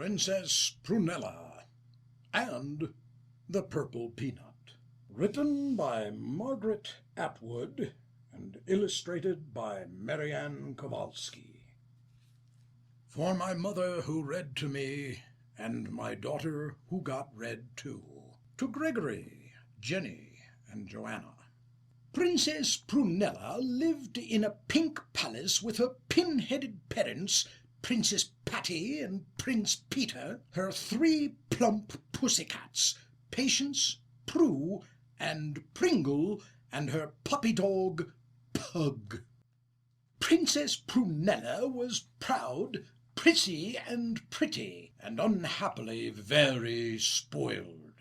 Princess Prunella and the Purple Peanut. Written by Margaret Atwood and illustrated by Marianne Kowalski. For my mother who read to me, and my daughter who got read to Gregory, Jenny, and Joanna. Princess Prunella lived in a pink palace with her pin-headed parents, Princess Patty and Prince Peter, her 3 plump pussycats, Patience, Prue, and Pringle, and her puppy dog, Pug. Princess Prunella was proud, prissy, and pretty, and unhappily very spoiled.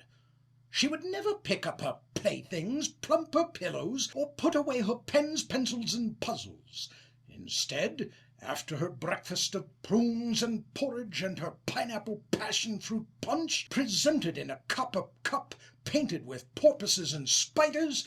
She would never pick up her playthings, plump her pillows, or put away her pens, pencils, and puzzles. Instead, after her breakfast of prunes and porridge and her pineapple passion fruit punch, presented in a copper cup painted with porpoises and spiders,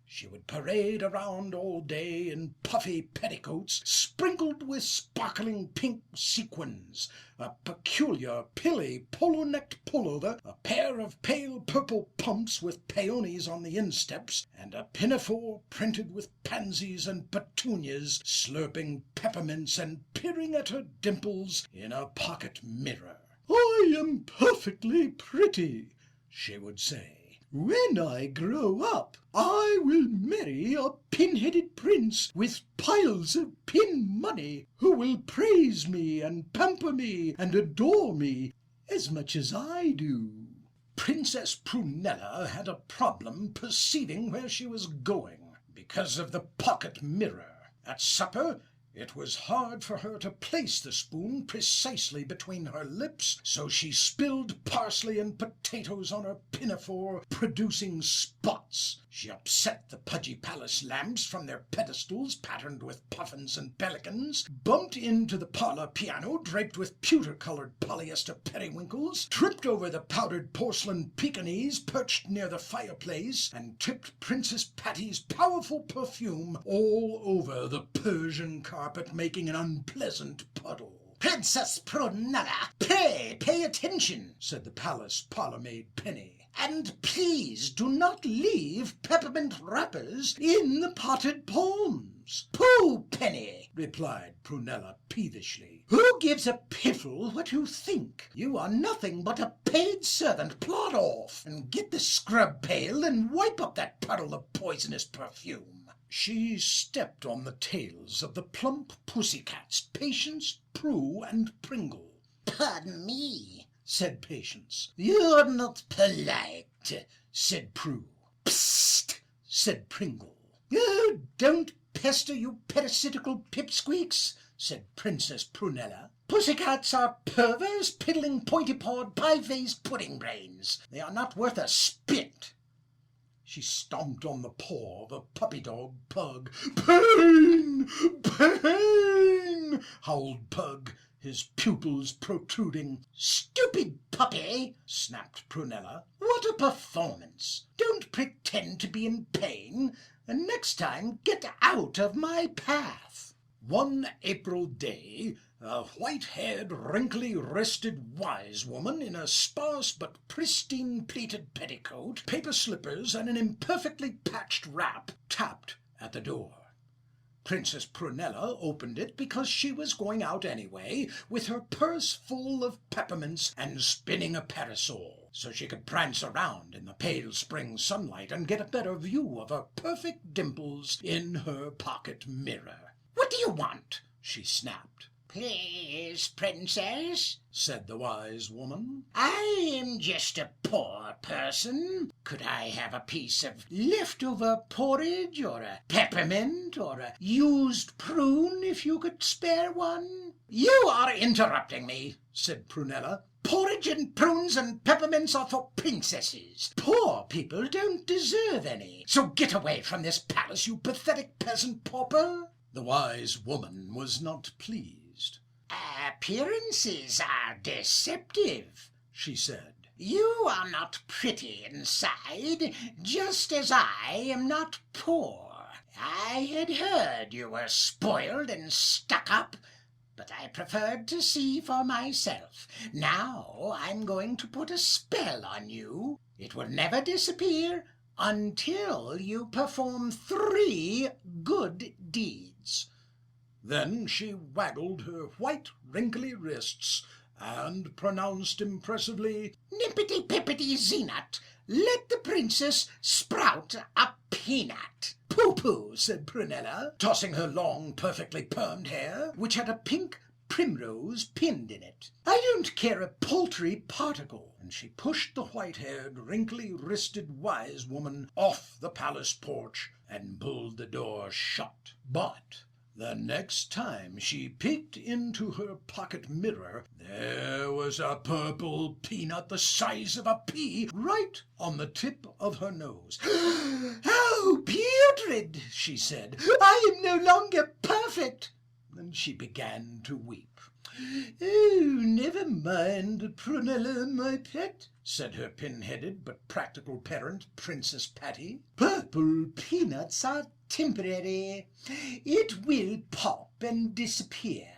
she would parade around all day in puffy petticoats sprinkled with sparkling pink sequins, a peculiar pilly polo-necked pullover, a pair of pale purple pumps with peonies on the insteps, and a pinafore printed with pansies and petunias, slurping peppermints and peering at her dimples in a pocket mirror. "I am perfectly pretty," she would say. "When I grow up, I will marry a pin-headed prince with piles of pin money, who will praise me and pamper me and adore me as much as I do." Princess Prunella had a problem perceiving where she was going, because of the pocket mirror. At supper, it was hard for her to place the spoon precisely between her lips, so she spilled parsley and potatoes on her pinafore, producing spots. She upset the pudgy palace lamps from their pedestals patterned with puffins and pelicans, bumped into the parlor piano draped with pewter-colored polyester periwinkles, tripped over the powdered porcelain Pekingese perched near the fireplace, and tipped Princess Patty's powerful perfume all over the Persian carpet, making an unpleasant puddle. "Princess Prunella, pray pay attention," said the palace parlour-maid Penny, "and please do not leave peppermint wrappers in the potted palms." "Pooh, Penny," replied Prunella peevishly. "Who gives a piffle what you think? You are nothing but a paid servant. Plod off, and get the scrub pail and wipe up that puddle of poisonous perfume." She stepped on the tails of the plump pussycats, Patience, Prue, and Pringle. "Pardon me," said Patience. "You're not polite," said Prue. "Psst," said Pringle. "Oh, don't pester, you parasitical pipsqueaks," said Princess Prunella. "Pussycats are pervers, piddling, pointy-pawed, pie-faced pudding brains. They are not worth a spit." She stomped on the paw of a puppy dog, Pug. "Pain! Pain!" howled Pug, his pupils protruding. "Stupid puppy!" snapped Prunella. "What a performance! Don't pretend to be in pain, and next time get out of my path." One April day, a white-haired, wrinkly-wristed wise woman in a sparse but pristine pleated petticoat, paper slippers, and an imperfectly patched wrap tapped at the door. Princess Prunella opened it because she was going out anyway, with her purse full of peppermints and spinning a parasol, so she could prance around in the pale spring sunlight and get a better view of her perfect dimples in her pocket mirror. "What do you want?" she snapped. "Please, Princess," said the wise woman, "I am just a poor person. Could I have a piece of leftover porridge, or a peppermint, or a used prune, if you could spare one?" "You are interrupting me," said Prunella. "Porridge and prunes and peppermints are for princesses. Poor people don't deserve any. So get away from this palace, you pathetic peasant pauper." The wise woman was not pleased. "Appearances are deceptive," she said. "You are not pretty inside, just as I am not poor. I had heard you were spoiled and stuck up, but I preferred to see for myself. Now I'm going to put a spell on you. It will never disappear until you perform 3 good deeds." Then she waggled her white, wrinkly wrists and pronounced impressively, "Nippity-pippity-zenut, let the princess sprout a peanut." "Pooh-pooh," said Prunella, tossing her long, perfectly permed hair, which had a pink primrose pinned in it. "I don't care a paltry particle." And she pushed the white-haired, wrinkly-wristed wise woman off the palace porch and pulled the door shut. But the next time she peeked into her pocket mirror, there was a purple peanut the size of a pea right on the tip of her nose. "Oh, putrid," she said, "I am no longer perfect." Then she began to weep. "Oh, never mind, Prunella, my pet," said her pin-headed but practical parent, Princess Patty. "Purple peanuts are temporary. It will pop and disappear."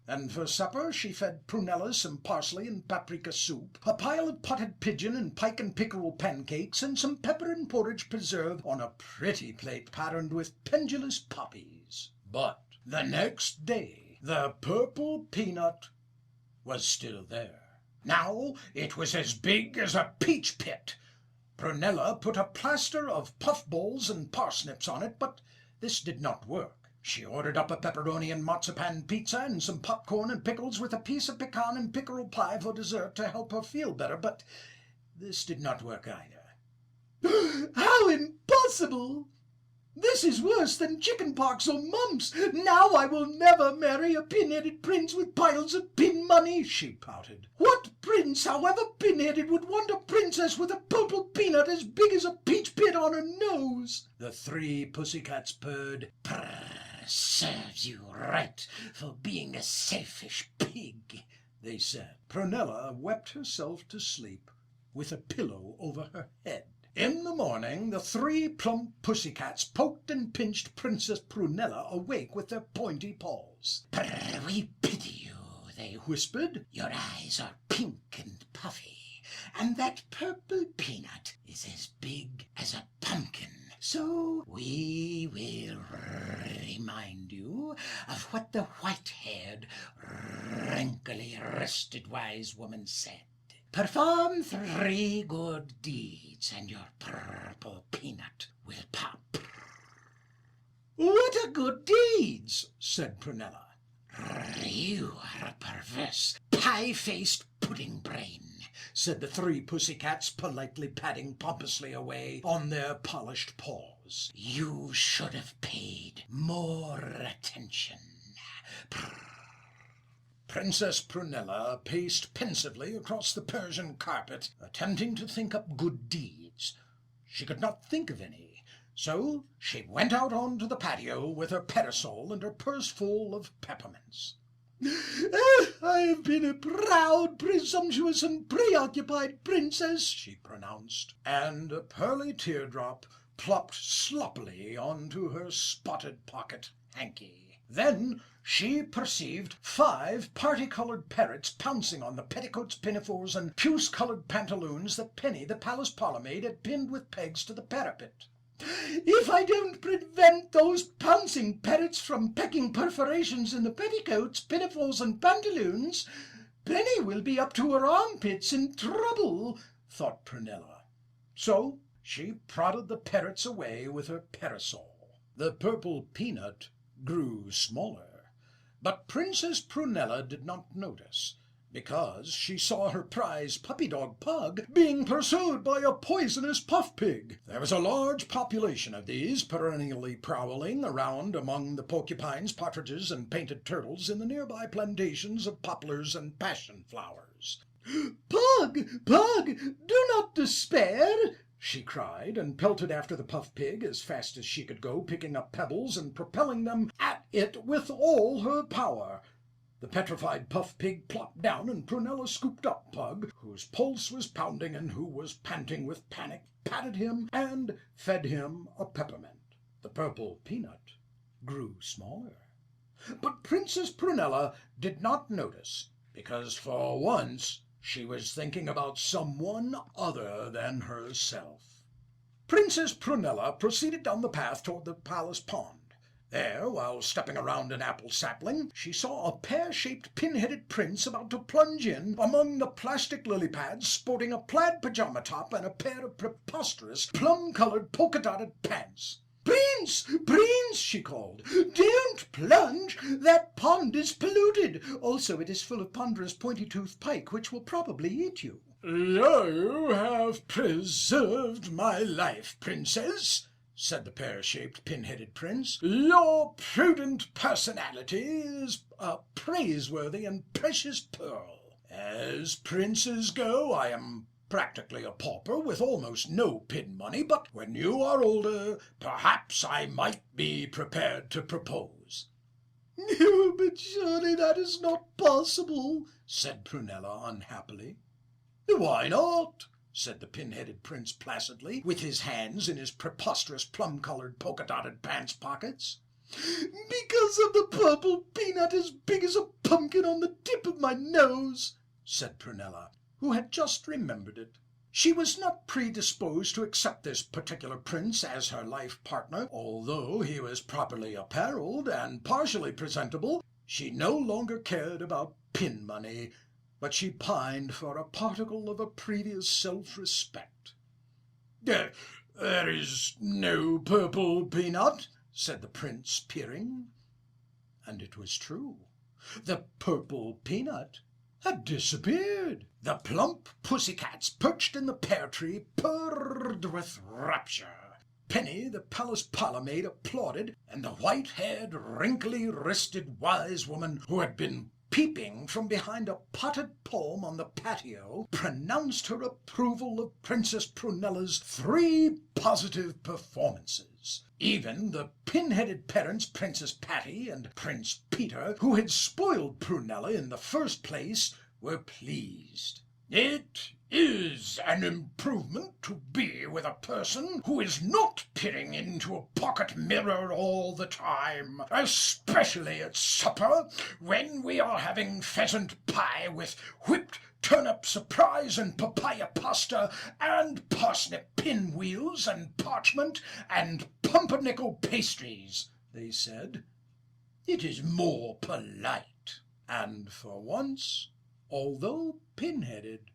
And for supper she fed Prunella some parsley and paprika soup, a pile of potted pigeon and pike and pickerel pancakes, and some pepper and porridge preserve on a pretty plate patterned with pendulous poppies. But the next day the purple peanut was still there. Now it was as big as a peach pit. Prunella put a plaster of puffballs and parsnips on it, but this did not work. She ordered up a pepperoni and marzipan pizza and some popcorn and pickles with a piece of pecan and pickerel pie for dessert to help her feel better, but this did not work either. "How impossible! This is worse than chicken pox or mumps. Now I will never marry a pin-headed prince with piles of pin money," she pouted. "What prince, however pin-headed, would want a princess with a purple peanut as big as a peach pit on her nose?" The 3 pussycats purred. "Prrr, serves you right for being a selfish pig," they said. Prunella wept herself to sleep with a pillow over her head. In the morning the 3 plump pussycats poked and pinched Princess Prunella awake with their pointy paws. "Prrr, we pity you," they whispered. "Your eyes are pink and puffy, and that purple peanut is as big as a pumpkin. So we will remind you of what the white-haired, wrinkly-wristed wise woman said. Perform 3 good deeds, and your purple peanut will pop." "What are good deeds?" said Prunella. "You are a perverse, pie-faced pudding brain," said the 3 pussycats, politely padding pompously away on their polished paws. "You should have paid more attention." Princess Prunella paced pensively across the Persian carpet, attempting to think up good deeds. She could not think of any, so she went out onto the patio with her parasol and her purse full of peppermints. "I have been a proud, presumptuous, and preoccupied princess," she pronounced, and a pearly teardrop plopped sloppily onto her spotted pocket hanky. Then she perceived 5 party-colored parrots pouncing on the petticoats, pinafores, and puce-colored pantaloons that Penny, the palace parlourmaid, had pinned with pegs to the parapet. "If I don't prevent those pouncing parrots from pecking perforations in the petticoats, pinafores, and pantaloons, Penny will be up to her armpits in trouble," thought Prunella. So she prodded the parrots away with her parasol. The purple peanut grew smaller, but Princess Prunella did not notice, because she saw her prize puppy dog Pug being pursued by a poisonous puff pig. There was a large population of these perennially prowling around among the porcupines, partridges, and painted turtles in the nearby plantations of poplars and passion flowers. "Pug, Pug, do not despair," she cried, and pelted after the puff pig as fast as she could go, picking up pebbles and propelling them at it with all her power. The petrified puff pig plopped down, and Prunella scooped up Pug, whose pulse was pounding and who was panting with panic, patted him, and fed him a peppermint. The purple peanut grew smaller. But Princess Prunella did not notice, because for once she was thinking about someone other than herself. Princess Prunella proceeded down the path toward the palace pond. There, while stepping around an apple sapling, she saw a pear-shaped pin-headed prince about to plunge in among the plastic lily pads, sporting a plaid pajama top and a pair of preposterous plum-colored polka-dotted pants. "Prince! Prince!" she called. "Don't plunge! That pond is polluted. Also, it is full of ponderous pointy-toothed pike, which will probably eat you." "You have preserved my life, princess," said the pear-shaped pin-headed prince. "Your prudent personality is a praiseworthy and precious pearl. As princes go, I am practically a pauper with almost no pin money, but when you are older, perhaps I might be prepared to propose." "No, but surely that is not possible," said Prunella unhappily. "Why not?" said the pin-headed prince placidly, with his hands in his preposterous plum-colored polka-dotted pants pockets. "Because of the purple peanut as big as a pumpkin on the tip of my nose," said Prunella, who had just remembered it. She was not predisposed to accept this particular prince as her life partner. Although he was properly apparelled and partially presentable, she no longer cared about pin money, but she pined for a particle of her previous self-respect. "There is no purple peanut," said the prince, peering. And it was true. The purple peanut had disappeared. The plump pussycats perched in the pear tree purred with rapture. Penny, the palace parlour-maid, applauded, and the white-haired, wrinkly-wristed wise woman who had been peeping from behind a potted palm on the patio pronounced her approval of Princess Prunella's 3 positive performances. Even the pin-headed parents, Princess Patty and Prince Peter, who had spoiled Prunella in the first place, were pleased. "It is an improvement to be with a person who is not peering into a pocket mirror all the time, especially at supper, when we are having pheasant pie with whipped turnip surprise and papaya pasta and parsnip pinwheels and parchment and pumpernickel pastries," they said. "It is more polite." And for once, although pin-headed,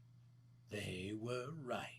they were right.